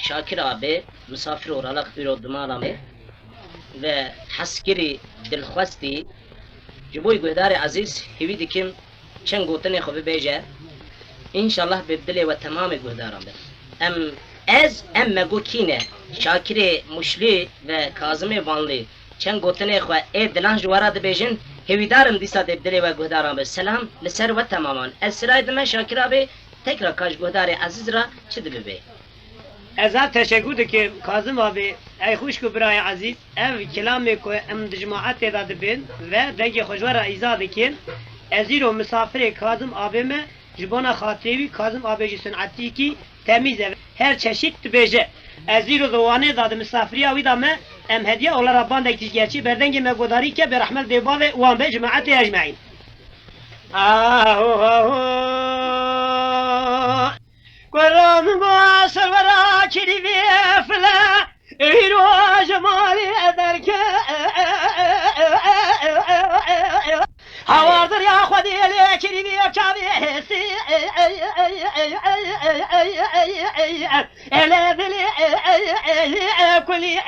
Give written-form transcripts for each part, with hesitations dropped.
Şakir abi misafir olarak bir oduma ve haskiri dilxwasti ji bo guhdarê ezîz hêvî dikim çend gotinê xwe bibêje înşallah bi dilê ve temamê guhdaran be. Em me gotîne Şakirê Muşlî ve Kazımê Vanlî çend gotinê xwe ê dilan ji wara dibêjin hêvîdarim dîsa dê bi dilê ve guhdaran be. Selam li ser ve temaman. Ez sirayê dime Şakir abi tekrar kaj guhdarê ezîz ra çi dibibe. ازا تشکر که کاظم آبی ای خوش کو برای عزیز اف کلامی کو ام جماعت داده بین و دنگ خوشوار ایزاد کن ازیرو مسافر کاظم آبی me جبانا خاطری کاظم آبی جی صنعتی کی تمیز her çeşit beje ازیرو دوانه داده مسافری آوی دامه ام هدیه اولا ربان دکتیش گرچی بردنگ مگوداری که برحمل دیبا و وان به جماعت اجمعین قرام باسر ورا كري بيفلا ايرو جمالي ادرك هواردر يا خدي لي كري بيفشابي هسي الا بلي كلي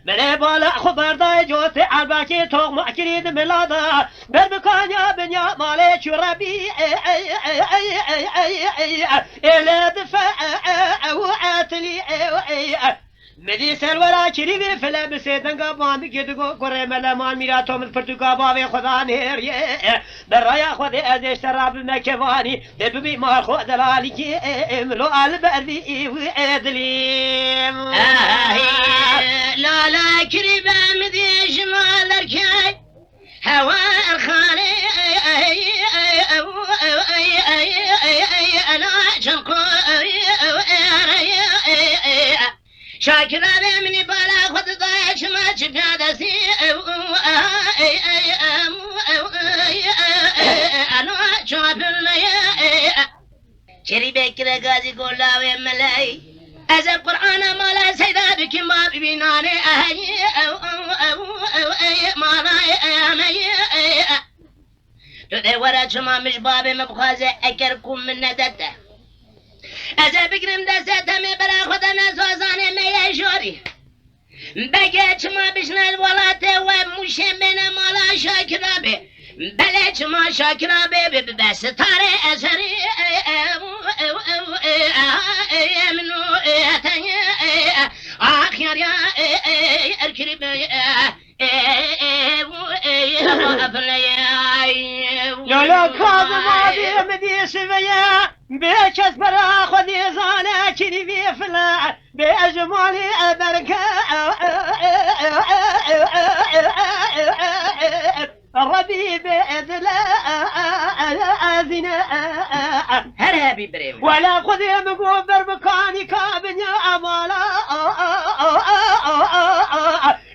بله بالا خبردای جوت الباکی توق مکرید ملادا بر بکانیا بنیا ماله چربی الا دفع او عتلی مدی سلورا کریوی فلا بسیدن قابان بگیدگو قره ملمان میرا تومد پرتوگا باوی خدا نیریه برای خود ازش تراب مکوانی دبی مار خود دلالی که ملو البردی و ادلیم لا لا كريبة مدي جمال الركاي هوا الخالي انا شنقو شاكر على مني بالا خد ضايش ما تبعد سي انا شاب الميا كريبة كده غازي قولا وملاي از القرآن مالا سيدا بك ما ببيناني مالا تدي ورا شما مش بابي مبخازي اكركم من ندده از بگرم دسته می برا خدا نسوزانه می جوری بگه شما بشنال ولاته و موشه من مالا شاکرابه بله شما شاکرابه بس تاره اثری منو آخر يا الكريم لا لا كاظم هذه مدي سويا بكس برا خذي زانا كني بيفلا بأجمالي أبركة ربي بإذلا أذنا هرهبي بريم ولا خذي مقوبر مكاني كابنيا أمالا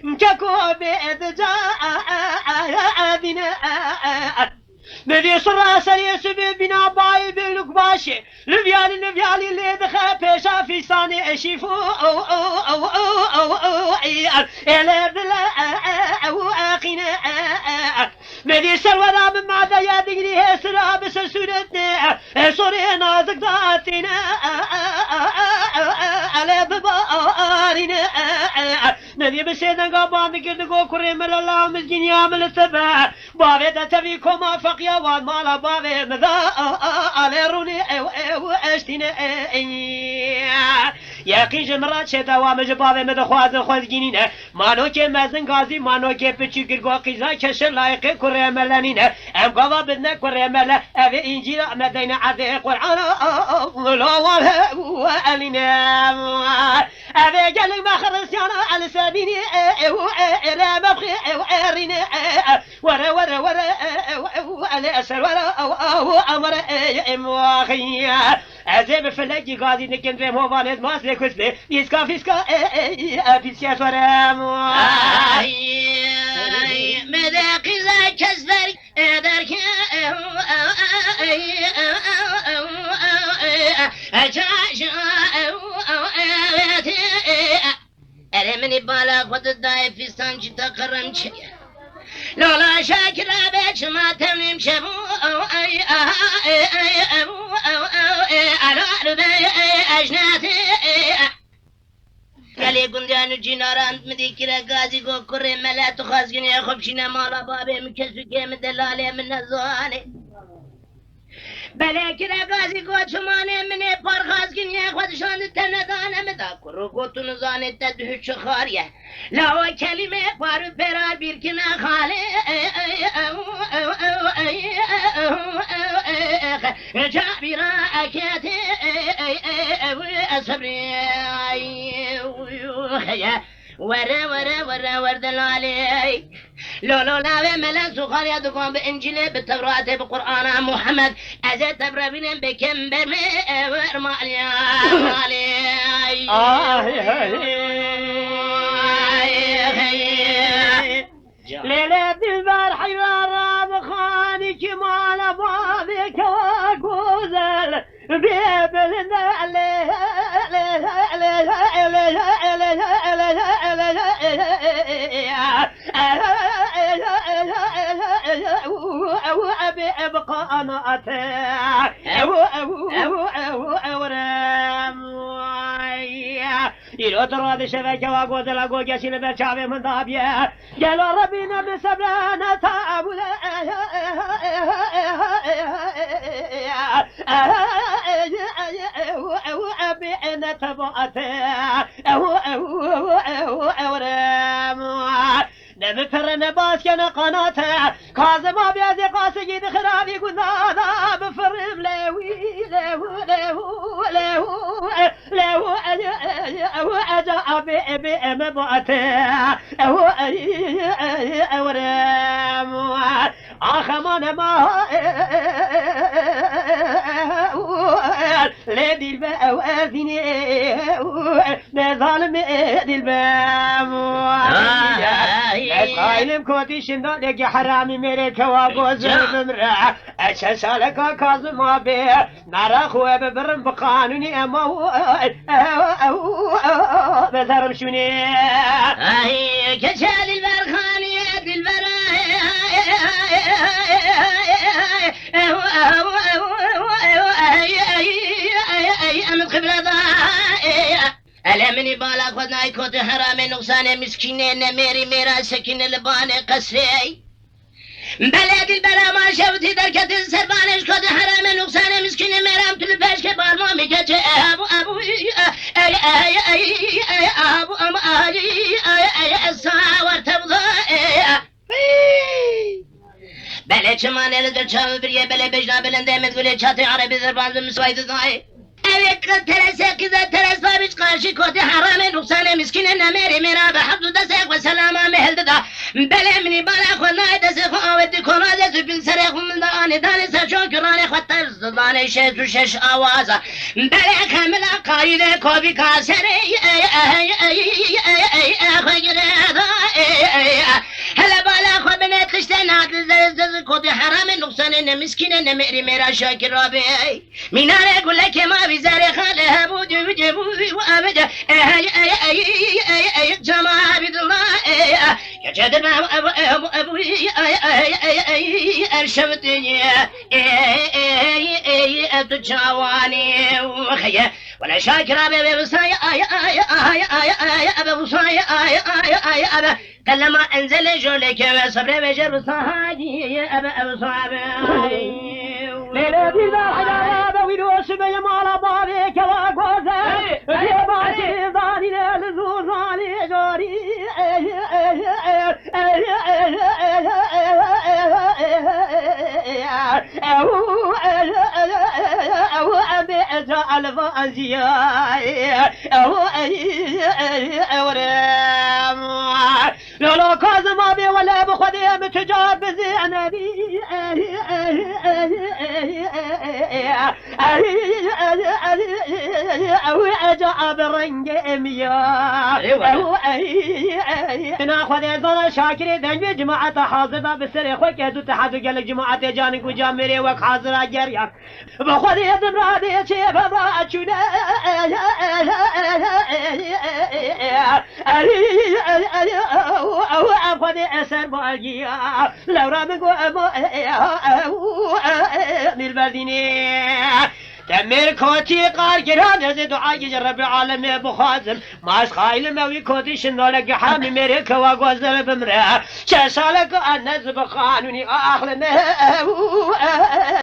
مكاكو بإذجا أذنا مدي صرا سريس بنا باي بلوك باشي لفيالي اللي دخل بيشا في صاني اشيفو إلا بلا أخينا مدي سلونا من معدا يا دقري هسرا بس سورتنا صوري نازك داتنا على ببارنا مدي بسيدنا قابان كردقو كريم الله مسجين يعمل التبع بابي دتبي كوما فقيا وان مالا بابي مذا على روني اشتنا یقین جمرات شده و مجبابه مده خواهد گینینه مانو که مزن گازی مانو که پچی گرگو قیزا کشر لایقه کره ملنینه ام قوا بدنه کره مله او اینجیل مدین عده قرآن لاواله و علینه او گلگ مخرسیانا علی سبینی او ارم بخی او ارینه وره وره وره علی اثر وره او امر امواخی ازم فلکی گازی نکن رم هوانت ماس لکسله فیسکا فیسکا سورم مدقی زای کسبر درک اره منی بالا خود دای فیستان چی تا کرم چیه لالا شاکر به شما تمیم شبو على ربي أجنات علی گندیانو جیناران مدیکره گازی گو کره ملت و خازگینی خوبشینه مالا بابه مکسو که مدلاله من نزوانه بله کره گازی گو چمانه منه پر خازگینی خودشان تندانه مدا کرو گوتو نزانه تدهش خاریه لاو کلمه پارو پرار بیرکنه خاله جابرا اکیت صبری خیا ورا دلالي لولو لاوي ملان سوخان يدقون بإنجيل بالتوراة بقرآن محمد أزيد تبربين بكم برمي ورمالي ليلة البارح يرى بخاني كمال بابك وقوزل بيبلنا ابقى انا يلو ترى بشبكة وقود لقو قشين بشعبي من ضابية قالوا ربنا بسبلانا تابو أبينا تبعته نمفرنا باسكنا قناته كاظم أبيض قاسي خرابي قلنا بفرم لو أجا أبي مبعته آخمان ما لدي الباوازيني نظالم دي البام قايلم كوتي شندان لك حرامي ميري كواقوز بمرع أشسالك كاظم أبي نرى خوة ببرم بقانوني أما بذرم شوني كشال البرخاني بالبراء أمد خبرة ألا مني بالا خدناي كوت حرام نقصان مسكين نميري ميرا سكين لبان قصري بلد البلا ما شوتي دركة السربانش كوت حرام نقصان مسكين ميرام تلفاش كبار ما مكتش أبو الصاور تبضى بله چمان الدر چاو بریه بله بجنا بلنده مدگوله چاته عربی زربان بمسوایت دای اوه ترسه کده ترس بابش قارشی کده حرام نقصان مسکین نمیری میرا به حفظ دسته و سلامه مهل دا بله منی بالا خونای دسته خو آودی کنه دسته بین سره خون دانه دانه سرچون کرانه خود ترز دانه شش و شش آوازه بله کاملا قایده کوبی کاسره خوی گره هلا بالا خو بنت خشته نادل زرز کده حرام نقصان نمسکین نمیری میرا شاکر رابی میناره گله که ما بزاره خاله بود و ابدا جماعة بالله كجد أبو أرشفتني أتجاواني وخيا ولا شاكر أبي بصايا أبي بصايا أبي كلما أنزل جولك صبر بجر صاحي أبي صاحي ليلة بلا حدا بويلوس بيمال بابك واقوزه يا باتي ضاني لزوزاني جاري أو أبي أجعل فأزياء أو لو كاظم أبي ولا بخدي متجاب زين بي أو أجعب رنج أمياء ناخذ يزول شاكري دنج جماعة حاضرة بسري خوك يدو تحدو قالك جماعة جانك وجامري وك حاضرة جريك بخذ يدن رادي شيء فضاعتنا أو أخذ أسر بالجيا لو رامك من البلدين دمر كوتي قار جران زي دعاء رب العالمين بخازم ماش خايل موي كوتي شنولك حامي ميرك وغوزل بمرا شاشالك الناس بقانوني اخلنا